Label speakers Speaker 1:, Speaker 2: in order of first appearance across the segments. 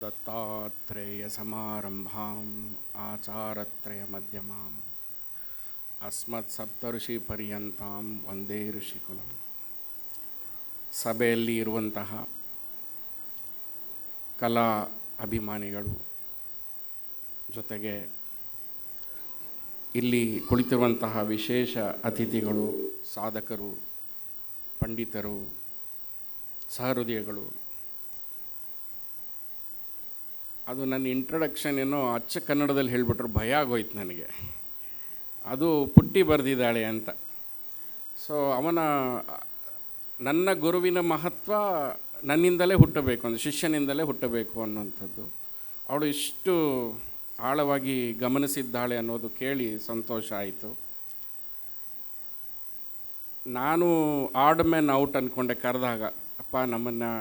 Speaker 1: ದತ್ತಾತ್ರೇಯಸಮಾರಂಭಾಂ ಆಚಾರತ್ರಯಮಧ್ಯಮಾಂ ಅಸ್ಮತ್ಸಪ್ತಋಷಿಪರ್ಯಂತಾಂ ವಂದೇ ಋಷಿಕುಲಂ. ಸಭೆಯಲ್ಲಿ ಇರುವಂತಹ ಕಲಾ ಅಭಿಮಾನಿಗಳು, ಜೊತೆಗೆ ಇಲ್ಲಿ ಕುಳಿತಿರುವಂತಹ ವಿಶೇಷ ಅತಿಥಿಗಳು, ಸಾಧಕರು, ಪಂಡಿತರು, ಸಹೃದಯಗಳು, ಅದು ನನ್ನ ಇಂಟ್ರಡಕ್ಷನ್ ಏನೋ ಅಚ್ಚ ಕನ್ನಡದಲ್ಲಿ ಹೇಳಿಬಿಟ್ರು, ಭಯ ಆಗೋಯ್ತು ನನಗೆ. ಅದು ಪುಟ್ಟಿ ಬರೆದಿದ್ದಾಳೆ ಅಂತ. ಸೊ ನನ್ನ ಗುರುವಿನ ಮಹತ್ವ ನನ್ನಿಂದಲೇ ಹುಟ್ಟಬೇಕು, ಒಂದು ಶಿಷ್ಯನಿಂದಲೇ ಹುಟ್ಟಬೇಕು ಅನ್ನೋಂಥದ್ದು ಅವಳು ಇಷ್ಟು ಆಳವಾಗಿ ಗಮನಿಸಿದ್ದಾಳೆ ಅನ್ನೋದು ಕೇಳಿ ಸಂತೋಷ ಆಯಿತು. ನಾನು ಆಡ್ ಮ್ಯಾನ್ ಔಟ್ ಅಂದ್ಕೊಂಡೆ ಕರೆದಾಗ, ಅಪ್ಪ ನಮ್ಮನ್ನು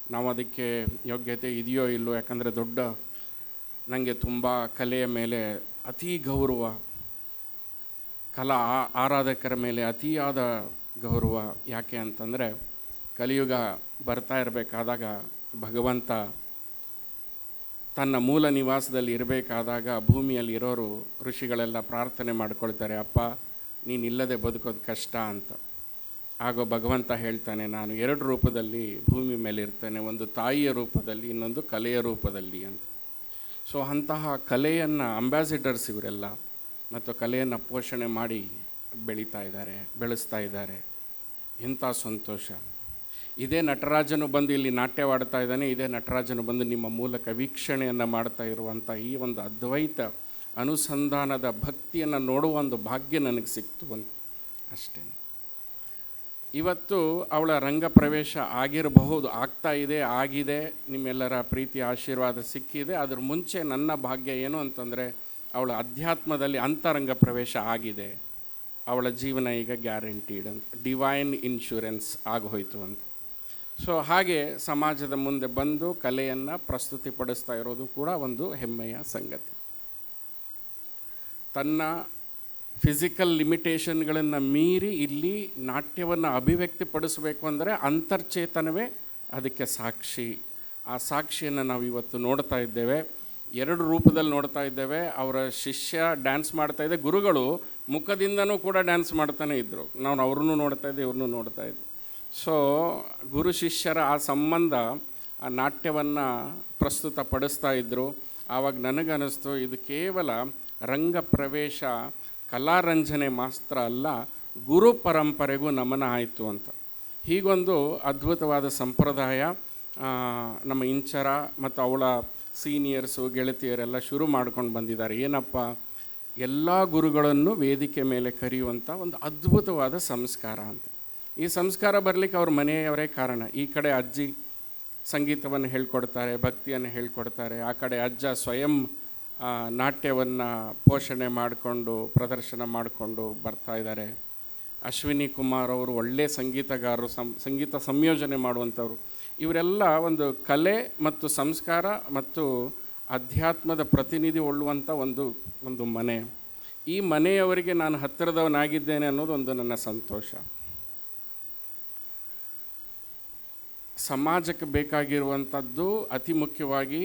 Speaker 1: ನಾವು ಅದಕ್ಕೆ ಯೋಗ್ಯತೆ ಇದೆಯೋ ಇಲ್ಲೋ, ಯಾಕಂದರೆ ನನಗೆ ತುಂಬ ಕಲೆಯ ಮೇಲೆ ಅತೀ ಗೌರವ, ಕಲಾ ಆರಾಧಕರ ಮೇಲೆ ಅತಿಯಾದ ಗೌರವ. ಯಾಕೆ ಅಂತಂದರೆ ಕಲಿಯುಗ ಬರ್ತಾ ಇರಬೇಕಾದಾಗ ಭಗವಂತ ತನ್ನ ಮೂಲ ನಿವಾಸದಲ್ಲಿ ಇರಬೇಕಾದಾಗ ಭೂಮಿಯಲ್ಲಿ ಇರೋರು ಋಷಿಗಳೆಲ್ಲ ಪ್ರಾರ್ಥನೆ ಮಾಡ್ಕೊಳ್ತಾರೆ, ಅಪ್ಪ ನೀನಿಲ್ಲದೆ ಬದುಕೋದು ಕಷ್ಟ ಅಂತ. ಆಗ ಭಗವಂತ ಹೇಳ್ತಾನೆ, ನಾನು ಎರಡು ರೂಪದಲ್ಲಿ ಭೂಮಿ ಮೇಲೆ ಇರ್ತೇನೆ, ಒಂದು ತಾಯಿಯ ರೂಪದಲ್ಲಿ, ಇನ್ನೊಂದು ಕಲೆಯ ರೂಪದಲ್ಲಿ ಅಂತ. ಸೊ ಅಂತಹ ಕಲೆಯನ್ನು ಅಂಬಾಸಿಡರ್ಸ್ ಇವರೆಲ್ಲ, ಮತ್ತು ಕಲೆಯನ್ನು ಪೋಷಣೆ ಮಾಡಿ ಬೆಳೆಸ್ತಾ ಇದ್ದಾರೆ. ಎಂಥ ಸಂತೋಷ. ಇದೇ ನಟರಾಜನು ಬಂದು ಇಲ್ಲಿ ನಾಟ್ಯವಾಡ್ತಾ ಇದ್ದಾನೆ, ಇದೇ ನಟರಾಜನು ಬಂದು ನಿಮ್ಮ ಮೂಲಕ ವೀಕ್ಷಣೆಯನ್ನು ಮಾಡ್ತಾ ಇರುವಂಥ ಈ ಒಂದು ಅದ್ವೈತ ಅನುಸಂಧಾನದ ಭಕ್ತಿಯನ್ನು ನೋಡುವ ಒಂದು ಭಾಗ್ಯ ನನಗೆ ಸಿಕ್ತು ಅಂತ ಅಷ್ಟೇ. ಇವತ್ತು ಅವಳ ರಂಗ ಪ್ರವೇಶ ಆಗಿರಬಹುದು, ಆಗಿದೆ, ನಿಮ್ಮೆಲ್ಲರ ಪ್ರೀತಿ ಆಶೀರ್ವಾದ ಸಿಕ್ಕಿದೆ. ಅದ್ರ ಮುಂಚೆ ನನ್ನ ಭಾಗ್ಯ ಏನು ಅಂತಂದರೆ ಅವಳ ಅಧ್ಯಾತ್ಮದಲ್ಲಿ ಅಂತರಂಗ ಪ್ರವೇಶ ಆಗಿದೆ. ಅವಳ ಜೀವನ ಈಗ ಗ್ಯಾರಂಟೀಡ್ ಅಂತ, ಡಿವೈನ್ ಇನ್ಶೂರೆನ್ಸ್ ಆಗೋಯ್ತು ಅಂತ. ಸೊ ಹಾಗೆ ಸಮಾಜದ ಮುಂದೆ ಬಂದು ಕಲೆಯನ್ನು ಪ್ರಸ್ತುತಿಪಡಿಸ್ತಾ ಇರೋದು ಕೂಡ ಒಂದು ಹೆಮ್ಮೆಯ ಸಂಗತಿ. ತನ್ನ ಫಿಸಿಕಲ್ ಲಿಮಿಟೇಷನ್ಗಳನ್ನು ಮೀರಿ ಇಲ್ಲಿ ನಾಟ್ಯವನ್ನು ಅಭಿವ್ಯಕ್ತಿಪಡಿಸಬೇಕು ಅಂದರೆ ಅಂತರ್ಚೇತನವೇ ಅದಕ್ಕೆ ಸಾಕ್ಷಿ. ಆ ಸಾಕ್ಷಿಯನ್ನು ನಾವು ಇವತ್ತು ನೋಡ್ತಾ ಇದ್ದೇವೆ, ಎರಡು ರೂಪದಲ್ಲಿ ನೋಡ್ತಾ ಇದ್ದೇವೆ. ಅವರ ಶಿಷ್ಯ ಡ್ಯಾನ್ಸ್ ಮಾಡ್ತಾಯಿದ್ದೆ, ಗುರುಗಳು ಮುಖದಿಂದನೂ ಕೂಡ ಡ್ಯಾನ್ಸ್ ಮಾಡ್ತಾನೆ ಇದ್ದರು. ನಾವು ಅವ್ರನ್ನೂ ನೋಡ್ತಾ ಇದ್ದೆ, ಇವ್ರನ್ನೂ ನೋಡ್ತಾ ಇದ್ದೆ. ಸೊ ಗುರು ಶಿಷ್ಯರ ಆ ಸಂಬಂಧ ಆ ನಾಟ್ಯವನ್ನು ಪ್ರಸ್ತುತಪಡಿಸ್ತಾ ಇದ್ದರು. ಆವಾಗ ನನಗನ್ನಿಸ್ತು, ಇದು ಕೇವಲ ರಂಗ ಪ್ರವೇಶ ಕಲಾರಂಜನೆ ಮಾತ್ರ ಅಲ್ಲ, ಗುರು ಪರಂಪರೆಗೂ ನಮನ ಆಯಿತು ಅಂತ. ಹೀಗೊಂದು ಅದ್ಭುತವಾದ ಸಂಪ್ರದಾಯ ನಮ್ಮ ಇಂಚರ ಮತ್ತು ಅವಳ ಸೀನಿಯರ್ಸು ಗೆಳತಿಯರೆಲ್ಲ ಶುರು ಮಾಡ್ಕೊಂಡು ಬಂದಿದ್ದಾರೆ. ಏನಪ್ಪ, ಎಲ್ಲ ಗುರುಗಳನ್ನು ವೇದಿಕೆ ಮೇಲೆ ಕರೆಯುವಂಥ ಒಂದು ಅದ್ಭುತವಾದ ಸಂಸ್ಕಾರ ಅಂತ. ಈ ಸಂಸ್ಕಾರ ಬರಲಿಕ್ಕೆ ಅವ್ರ ಮನೆಯವರೇ ಕಾರಣ. ಈ ಕಡೆ ಅಜ್ಜಿ ಸಂಗೀತವನ್ನು ಹೇಳ್ಕೊಡ್ತಾರೆ, ಭಕ್ತಿಯನ್ನು ಹೇಳ್ಕೊಡ್ತಾರೆ. ಆ ಕಡೆ ಅಜ್ಜ ಸ್ವಯಂ ನಾಟ್ಯವನ್ನು ಪೋಷಣೆ ಮಾಡಿಕೊಂಡು ಪ್ರದರ್ಶನ ಮಾಡಿಕೊಂಡು ಬರ್ತಾ ಇದ್ದಾರೆ. ಅಶ್ವಿನಿ ಕುಮಾರ್ ಅವರು ಒಳ್ಳೆಯ ಸಂಗೀತಗಾರರು, ಸಂಗೀತ ಸಂಯೋಜನೆ ಮಾಡುವಂಥವ್ರು. ಇವರೆಲ್ಲ ಒಂದು ಕಲೆ ಮತ್ತು ಸಂಸ್ಕಾರ ಮತ್ತು ಅಧ್ಯಾತ್ಮದ ಪ್ರತಿನಿಧಿ ಒಳ್ಳುವಂಥ ಒಂದು ಮನೆ. ಈ ಮನೆಯವರಿಗೆ ನಾನು ಹತ್ತಿರದವನಾಗಿದ್ದೇನೆ ಅನ್ನೋದು ಒಂದು ನನ್ನ ಸಂತೋಷ. ಸಮಾಜಕ್ಕೆ ಬೇಕಾಗಿರುವಂಥದ್ದು ಅತಿ ಮುಖ್ಯವಾಗಿ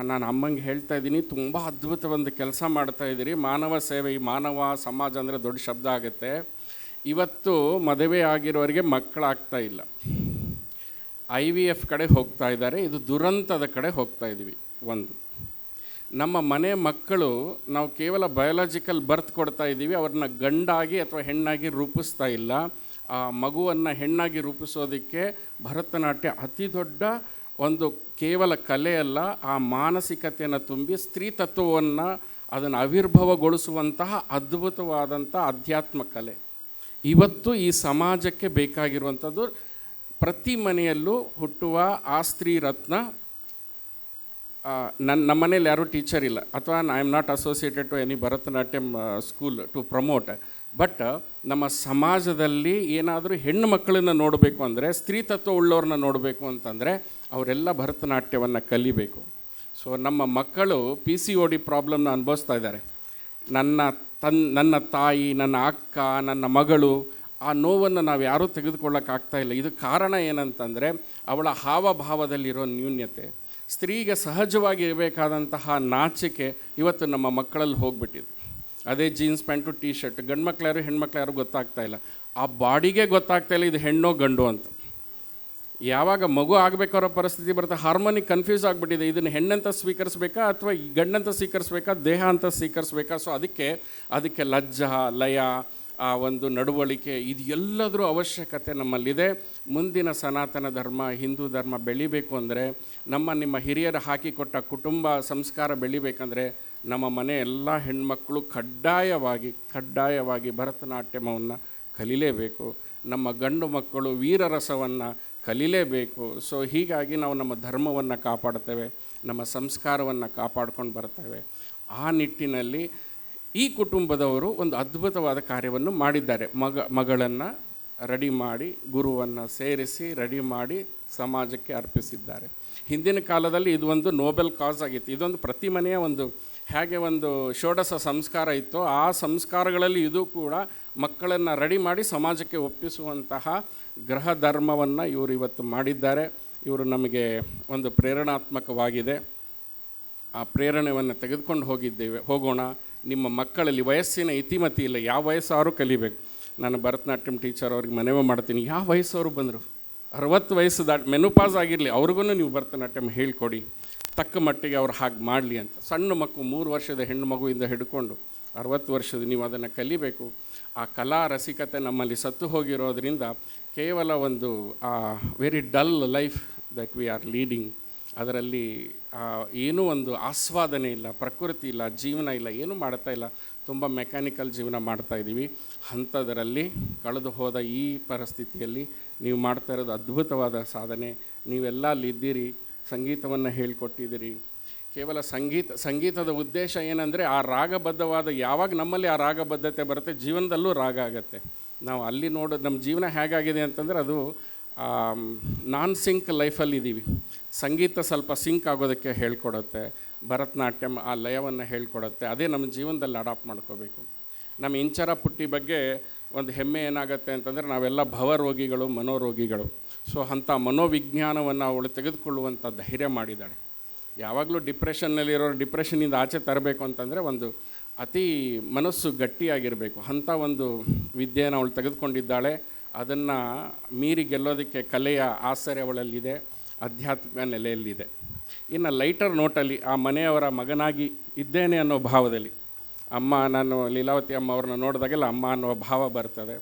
Speaker 1: ನಾನು ಅಮ್ಮಂಗೆ ಹೇಳ್ತಾ ಇದ್ದೀನಿ, ತುಂಬ ಅದ್ಭುತ ಒಂದು ಕೆಲಸ ಮಾಡ್ತಾಯಿದ್ದೀರಿ, ಮಾನವ ಸೇವೆ. ಈ ಮಾನವ ಸಮಾಜ ಅಂದರೆ ದೊಡ್ಡ ಶಬ್ದ ಆಗುತ್ತೆ. ಇವತ್ತು ಮದುವೆ ಆಗಿರೋರಿಗೆ ಮಕ್ಕಳಾಗ್ತಾ ಇಲ್ಲ, IVF ಕಡೆ ಹೋಗ್ತಾ ಇದ್ದಾರೆ. ಇದು ದುರಂತದ ಕಡೆ ಹೋಗ್ತಾ ಇದ್ದೀವಿ. ಒಂದು, ನಮ್ಮ ಮನೆ ಮಕ್ಕಳು ನಾವು ಕೇವಲ ಬಯೋಲಾಜಿಕಲ್ ಬರ್ತ್ ಕೊಡ್ತಾ ಇದ್ದೀವಿ, ಅವ್ರನ್ನ ಗಂಡಾಗಿ ಅಥವಾ ಹೆಣ್ಣಾಗಿ ರೂಪಿಸ್ತಾ ಇಲ್ಲ. ಆ ಮಗುವನ್ನು ಹೆಣ್ಣಾಗಿ ರೂಪಿಸೋದಕ್ಕೆ ಭರತನಾಟ್ಯ ಅತಿ ದೊಡ್ಡ ಒಂದು ಕೇವಲ ಕಲೆಯಲ್ಲ, ಆ ಮಾನಸಿಕತೆಯನ್ನು ತುಂಬಿ ಸ್ತ್ರೀ ತತ್ವವನ್ನು ಅದನ್ನು ಆವಿರ್ಭವಗೊಳಿಸುವಂತಹ ಅದ್ಭುತವಾದಂಥ ಅಧ್ಯಾತ್ಮ ಕಲೆ. ಇವತ್ತು ಈ ಸಮಾಜಕ್ಕೆ ಬೇಕಾಗಿರುವಂಥದ್ದು. ಪ್ರತಿ ಮನೆಯಲ್ಲೂ ಹುಟ್ಟುವ ಆ ಸ್ತ್ರೀ ರತ್ನ. ನಮ್ಮನೇಲಿ ಯಾರೂ ಟೀಚರ್ ಇಲ್ಲ, ಅಥವಾ I am not associated to any Bharatanatyam school to promote. But ನಮ್ಮ ಸಮಾಜದಲ್ಲಿ ಏನಾದರೂ ಹೆಣ್ಣು ಮಕ್ಕಳನ್ನು ನೋಡಬೇಕು ಅಂದರೆ, ಸ್ತ್ರೀ ತತ್ವ ಉಳ್ಳವ್ರನ್ನ ನೋಡಬೇಕು ಅಂತಂದರೆ ಅವರೆಲ್ಲ ಭರತನಾಟ್ಯವನ್ನು ಕಲಿಬೇಕು. ಸೊ ನಮ್ಮ ಮಕ್ಕಳು PCOD ಪ್ರಾಬ್ಲಮ್ನ ಅನುಭವಿಸ್ತಾ ಇದ್ದಾರೆ. ನನ್ನ ತಾಯಿ, ನನ್ನ ಅಕ್ಕ, ನನ್ನ ಮಗಳು ಆ ನೋವನ್ನು ನಾವು ಯಾರೂ ತೆಗೆದುಕೊಳ್ಳೋಕ್ಕಾಗ್ತಾಯಿಲ್ಲ. ಇದು ಕಾರಣ ಏನಂತಂದರೆ ಅವಳ ಹಾವಭಾವದಲ್ಲಿರೋ ನ್ಯೂನ್ಯತೆ. ಸ್ತ್ರೀಗೆ ಸಹಜವಾಗಿ ಇರಬೇಕಾದಂತಹ ನಾಚಿಕೆ ಇವತ್ತು ನಮ್ಮ ಮಕ್ಕಳಲ್ಲಿ ಹೋಗ್ಬಿಟ್ಟಿದೆ. ಅದೇ ಜೀನ್ಸ್ ಪ್ಯಾಂಟು ಟೀ ಶರ್ಟ್, ಗಂಡು ಮಕ್ಳು ಯಾರು ಹೆಣ್ಮಕ್ಳು ಯಾರು ಗೊತ್ತಾಗ್ತಾ ಇಲ್ಲ. ಆ ಬಾಡಿಗೆ ಗೊತ್ತಾಗ್ತಾ ಇಲ್ಲ ಇದು ಹೆಣ್ಣೋ ಗಂಡು ಅಂತ. ಯಾವಾಗ ಮಗು ಆಗಬೇಕಾರೋ ಪರಿಸ್ಥಿತಿ ಬರುತ್ತೆ, ಹಾರ್ಮೋನಿಗೆ ಕನ್ಫ್ಯೂಸ್ ಆಗಿಬಿಟ್ಟಿದೆ. ಇದನ್ನು ಹೆಣ್ಣಂತ ಸ್ವೀಕರಿಸ್ಬೇಕಾ ಅಥವಾ ಗಂಡಂತ ಸ್ವೀಕರಿಸ್ಬೇಕಾ, ದೇಹ ಅಂತ ಸ್ವೀಕರಿಸ್ಬೇಕಾ? ಸೊ ಅದಕ್ಕೆ ಲಜ್ಜ, ಲಯ, ಆ ಒಂದು ನಡವಳಿಕೆ, ಇದು ಎಲ್ಲದರ ಅವಶ್ಯಕತೆ ನಮ್ಮಲ್ಲಿದೆ. ಮುಂದಿನ ಸನಾತನ ಧರ್ಮ, ಹಿಂದೂ ಧರ್ಮ ಬೆಳಿಬೇಕು ಅಂದರೆ, ನಿಮ್ಮ ಹಿರಿಯರು ಹಾಕಿಕೊಟ್ಟ ಕುಟುಂಬ ಸಂಸ್ಕಾರ ಬೆಳಿಬೇಕಂದ್ರೆ, ನಮ್ಮ ಮನೆ ಎಲ್ಲ ಹೆಣ್ಮಕ್ಕಳು ಕಡ್ಡಾಯವಾಗಿ ಭರತನಾಟ್ಯಮವನ್ನು ಕಲೀಲೇಬೇಕು. ನಮ್ಮ ಗಂಡು ಮಕ್ಕಳು ವೀರರಸವನ್ನು ಕಲೀಲೇಬೇಕು. ಸೊ ಹೀಗಾಗಿ ನಾವು ನಮ್ಮ ಧರ್ಮವನ್ನು ಕಾಪಾಡ್ತೇವೆ, ನಮ್ಮ ಸಂಸ್ಕಾರವನ್ನು ಕಾಪಾಡ್ಕೊಂಡು ಬರ್ತೇವೆ. ಆ ನಿಟ್ಟಿನಲ್ಲಿ ಈ ಕುಟುಂಬದವರು ಒಂದು ಅದ್ಭುತವಾದ ಕಾರ್ಯವನ್ನು ಮಾಡಿದ್ದಾರೆ. ಮಗಳನ್ನು ರೆಡಿ ಮಾಡಿ, ಗುರುವನ್ನು ಸೇರಿಸಿ ರೆಡಿ ಮಾಡಿ ಸಮಾಜಕ್ಕೆ ಅರ್ಪಿಸಿದ್ದಾರೆ. ಹಿಂದಿನ ಕಾಲದಲ್ಲಿ ಇದು ಒಂದು ನೋಬೆಲ್ ಕಾಸ್ ಆಗಿತ್ತು. ಇದೊಂದು ಪ್ರತಿ ಮನೆಯ ಹೇಗೆ ಒಂದು ಷೋಡಶ ಸಂಸ್ಕಾರ ಇತ್ತು, ಆ ಸಂಸ್ಕಾರಗಳಲ್ಲಿ ಇದು ಕೂಡ ಮಕ್ಕಳನ್ನು ರೆಡಿ ಮಾಡಿ ಸಮಾಜಕ್ಕೆ ಒಪ್ಪಿಸುವಂತಹ ಗೃಹ ಧರ್ಮವನ್ನು ಇವರು ಇವತ್ತು ಮಾಡಿದ್ದಾರೆ. ಇವರು ನಮಗೆ ಒಂದು ಪ್ರೇರಣಾತ್ಮಕವಾಗಿದೆ. ಆ ಪ್ರೇರಣೆಯನ್ನು ತೆಗೆದುಕೊಂಡು ಹೋಗೋಣ. ನಿಮ್ಮ ಮಕ್ಕಳಲ್ಲಿ ವಯಸ್ಸಿನ ಇತಿಮತಿ ಇಲ್ಲ, ಯಾವ ವಯಸ್ಸಾರು ಕಲಿಬೇಕು. ನಾನು ಭರತನಾಟ್ಯಂ ಟೀಚರ್ ಅವ್ರಿಗೆ ಮನವಿ ಮಾಡ್ತೀನಿ, ಯಾವ ವಯಸ್ಸವರು ಬಂದರು, 60 ವಯಸ್ಸು ಮೆನುಪಾಸ್ ಆಗಿರಲಿ, ಅವ್ರಿಗೂ ನೀವು ಭರತನಾಟ್ಯಂ ಹೇಳ್ಕೊಡಿ, ತಕ್ಕ ಮಟ್ಟಿಗೆ ಅವ್ರು ಹಾಗೆ ಮಾಡಲಿ ಅಂತ. ಸಣ್ಣ ಮಕ್ಕಳು 3 ವರ್ಷದ ಹೆಣ್ಣು ಮಗುವಿಂದ ಹಿಡ್ಕೊಂಡು 60 ವರ್ಷದ ನೀವು ಅದನ್ನು ಕಲಿಬೇಕು. ಆ ಕಲಾ ರಸಿಕತೆ ನಮ್ಮಲ್ಲಿ ಸತ್ತು ಹೋಗಿರೋದ್ರಿಂದ ಕೇವಲ ಒಂದು very dull life that we are leading. ಅದರಲ್ಲಿ ಏನೂ ಒಂದು ಆಸ್ವಾದನೆ ಇಲ್ಲ, ಪ್ರಕೃತಿ ಇಲ್ಲ, ಜೀವನ ಇಲ್ಲ, ಏನೂ ಮಾಡ್ತಾ ಇಲ್ಲ. ತುಂಬ ಮೆಕ್ಯಾನಿಕಲ್ ಜೀವನ ಮಾಡ್ತಾಯಿದ್ದೀವಿ. ಅಂಥದರಲ್ಲಿ ಕಳೆದು ಹೋದ ಈ ಪರಿಸ್ಥಿತಿಯಲ್ಲಿ ನೀವು ಮಾಡ್ತಾ ಇರೋದು ಅದ್ಭುತವಾದ ಸಾಧನೆ. ನೀವೆಲ್ಲ ಅಲ್ಲಿದ್ದೀರಿ, ಸಂಗೀತವನ್ನು ಹೇಳ್ಕೊಟ್ಟಿದ್ದೀರಿ. ಕೇವಲ ಸಂಗೀತದ ಉದ್ದೇಶ ಏನಂದರೆ, ಆ ರಾಗಬದ್ಧವಾದ, ಯಾವಾಗ ನಮ್ಮಲ್ಲಿ ಆ ರಾಗಬದ್ಧತೆ ಬರುತ್ತೆ ಜೀವನದಲ್ಲೂ ರಾಗ ಆಗುತ್ತೆ. ನಾವು ಅಲ್ಲಿ ನಮ್ಮ ಜೀವನ ಹೇಗಾಗಿದೆ ಅಂತಂದರೆ, ಅದು ನಾನ್ ಸಿಂಕ್ ಲೈಫಲ್ಲಿದ್ದೀವಿ. ಸಂಗೀತ ಸ್ವಲ್ಪ ಸಿಂಕ್ ಆಗೋದಕ್ಕೆ ಹೇಳ್ಕೊಡುತ್ತೆ, ಭರತನಾಟ್ಯಂ ಆ ಲಯವನ್ನು ಹೇಳ್ಕೊಡುತ್ತೆ. ಅದೇ ನಮ್ಮ ಜೀವನದಲ್ಲಿ ಅಡಾಪ್ಟ್ ಮಾಡ್ಕೋಬೇಕು. ನಮ್ಮ ಇಂಚರ ಪುಟ್ಟಿ ಬಗ್ಗೆ ಒಂದು ಹೆಮ್ಮೆ ಏನಾಗುತ್ತೆ ಅಂತಂದರೆ, ನಾವೆಲ್ಲ ಭವರೋಗಿಗಳು, ಮನೋರೋಗಿಗಳು. ಸೊ ಅಂಥ ಮನೋವಿಜ್ಞಾನವನ್ನು ಅವಳು ತೆಗೆದುಕೊಳ್ಳುವಂಥ ಧೈರ್ಯ ಮಾಡಿದ್ದಾಳೆ. ಯಾವಾಗಲೂ ಡಿಪ್ರೆಷನ್ನಿಂದ ಆಚೆ ತರಬೇಕು ಅಂತಂದರೆ ಒಂದು ಅತಿ ಮನಸ್ಸು ಗಟ್ಟಿಯಾಗಿರಬೇಕು. ಅಂಥ ಒಂದು ವಿದ್ಯೆಯನ್ನು ಅವಳು ತೆಗೆದುಕೊಂಡಿದ್ದಾಳೆ. ಅದನ್ನು ಮೀರಿ ಗೆಲ್ಲೋದಕ್ಕೆ ಕಲೆಯ ಆಶ್ಚರ್ಯ ಅವಳಲ್ಲಿದೆ, ಆಧ್ಯಾತ್ಮಿಕ ನೆಲೆಯಲ್ಲಿದೆ. ಇನ್ನು ಲೈಟರ್ ನೋಟಲ್ಲಿ ಆ ಮನೆಯವರ ಮಗನಾಗಿ ಇದ್ದೇನೆ ಅನ್ನೋ ಭಾವದಲ್ಲಿ, ನಾನು ಲೀಲಾವತಿ ಅಮ್ಮ ಅವ್ರನ್ನ ನೋಡಿದಾಗೆಲ್ಲ ಅಮ್ಮ ಅನ್ನೋ ಭಾವ ಬರ್ತದೆ.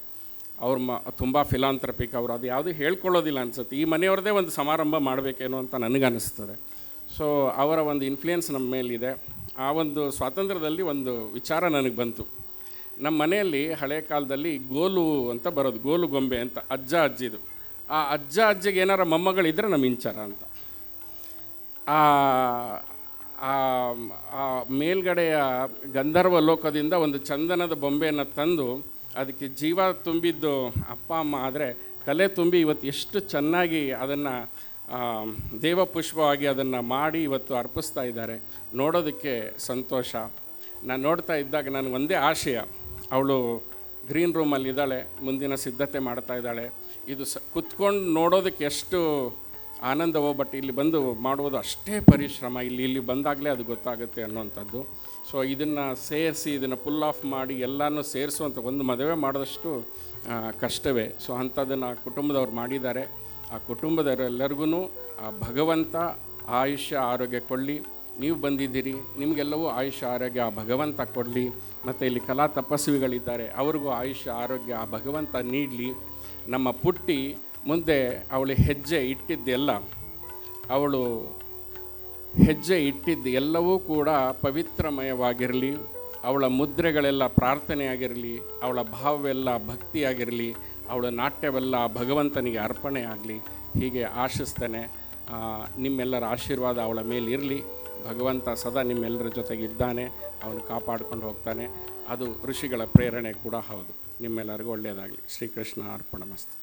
Speaker 1: ತುಂಬ ಫಿಲಾಂಥ್ರಪಿಕ್ ಅವರು, ಅದು ಯಾವುದೂ ಹೇಳ್ಕೊಳ್ಳೋದಿಲ್ಲ ಅನಿಸುತ್ತೆ. ಈ ಮನೆಯವ್ರದ್ದೇ ಒಂದು ಸಮಾರಂಭ ಮಾಡಬೇಕೇನೋ ಅಂತ ನನಗನ್ನಿಸ್ತದೆ. ಸೊ ಅವರ ಒಂದು ಇನ್ಫ್ಲೂಯೆನ್ಸ್ ನಮ್ಮ ಮೇಲಿದೆ. ಆ ಒಂದು ಸ್ವಾತಂತ್ರ್ಯದಲ್ಲಿ ಒಂದು ವಿಚಾರ ನನಗೆ ಬಂತು. ನಮ್ಮ ಮನೆಯಲ್ಲಿ ಹಳೆ ಕಾಲದಲ್ಲಿ ಗೋಲು ಅಂತ ಬರೋದು, ಗೋಲು ಗೊಂಬೆ ಅಂತ, ಅಜ್ಜಿದು. ಆ ಅಜ್ಜಿಗೆ ಏನಾರ ಮೊಮ್ಮಗಳಿದ್ದರೆ ನಮ್ಮ ಇಂಚರ ಅಂತ. ಆ ಮೇಲ್ಗಡೆಯ ಗಂಧರ್ವ ಲೋಕದಿಂದ ಒಂದು ಚಂದನದ ಬೊಂಬೆಯನ್ನು ತಂದು ಅದಕ್ಕೆ ಜೀವ ತುಂಬಿದ್ದು ಅಪ್ಪ ಅಮ್ಮ. ಆದರೆ ಕಲೆ ತುಂಬಿ ಇವತ್ತು ಎಷ್ಟು ಚೆನ್ನಾಗಿ ಅದನ್ನು ದೇವಪುಷ್ಪವಾಗಿ ಅದನ್ನು ಮಾಡಿ ಇವತ್ತು ಅರ್ಪಿಸ್ತಾ ಇದ್ದಾರೆ. ನೋಡೋದಕ್ಕೆ ಸಂತೋಷ. ನಾನು ನೋಡ್ತಾ ಇದ್ದಾಗ ನನಗೆ ಒಂದೇ ಆಶಯ, ಅವಳು ಗ್ರೀನ್ ರೂಮಲ್ಲಿದ್ದಾಳೆ, ಮುಂದಿನ ಸಿದ್ಧತೆ ಮಾಡ್ತಾ ಇದ್ದಾಳೆ. ಇದು ಕುತ್ಕೊಂಡು ನೋಡೋದಕ್ಕೆ ಎಷ್ಟು ಆನಂದವೋ, ಬಟ್ ಇಲ್ಲಿ ಬಂದು ಮಾಡುವುದು ಅಷ್ಟೇ ಪರಿಶ್ರಮ. ಇಲ್ಲಿ ಬಂದಾಗಲೇ ಅದು ಗೊತ್ತಾಗುತ್ತೆ ಅನ್ನೋವಂಥದ್ದು. ಸೊ ಇದನ್ನು ಸೇರಿಸಿ, ಇದನ್ನು ಪುಲ್ ಆಫ್ ಮಾಡಿ ಎಲ್ಲನೂ ಸೇರಿಸುವಂಥ ಒಂದು ಮದುವೆ ಮಾಡೋದಷ್ಟು ಕಷ್ಟವೇ. ಸೊ ಅಂಥದ್ದನ್ನು ಕುಟುಂಬದವ್ರು ಮಾಡಿದ್ದಾರೆ. ಆ ಕುಟುಂಬದವರೆಲ್ಲರಿಗೂ ಆ ಭಗವಂತ ಆಯುಷ್ಯ ಆರೋಗ್ಯ ಕೊಡಲಿ. ನೀವು ಬಂದಿದ್ದೀರಿ, ನಿಮಗೆಲ್ಲವೂ ಆಯುಷ್ಯ ಆರೋಗ್ಯ ಆ ಭಗವಂತ ಕೊಡಲಿ. ಮತ್ತು ಇಲ್ಲಿ ಕಲಾ ತಪಸ್ವಿಗಳಿದ್ದಾರೆ, ಅವ್ರಿಗೂ ಆಯುಷ್ಯ ಆರೋಗ್ಯ ಆ ಭಗವಂತ ನೀಡಲಿ. ನಮ್ಮ ಪುಟ್ಟಿ ಮುಂದೆ ಅವಳು ಹೆಜ್ಜೆ ಇಟ್ಟಿದ್ದು ಎಲ್ಲವೂ ಕೂಡ ಪವಿತ್ರಮಯವಾಗಿರಲಿ. ಅವಳ ಮುದ್ರೆಗಳೆಲ್ಲ ಪ್ರಾರ್ಥನೆಯಾಗಿರಲಿ, ಅವಳ ಭಾವವೆಲ್ಲ ಭಕ್ತಿಯಾಗಿರಲಿ, ಅವಳ ನಾಟ್ಯವೆಲ್ಲ ಭಗವಂತನಿಗೆ ಅರ್ಪಣೆ ಆಗಲಿ. ಹೀಗೆ ಆಶಿಸ್ತೇನೆ. ನಿಮ್ಮೆಲ್ಲರ ಆಶೀರ್ವಾದ ಅವಳ ಮೇಲಿರಲಿ. ಭಗವಂತ ಸದಾ ನಿಮ್ಮೆಲ್ಲರ ಜೊತೆಗಿದ್ದಾನೆ, ಅವನು ಕಾಪಾಡ್ಕೊಂಡು ಹೋಗ್ತಾನೆ. ಅದು ಋಷಿಗಳ ಪ್ರೇರಣೆ ಕೂಡ ಹೌದು. ನಿಮ್ಮೆಲ್ಲರಿಗೂ ಒಳ್ಳೆಯದಾಗಲಿ. ಶ್ರೀಕೃಷ್ಣ ಅರ್ಪಣಮಸ್ತು.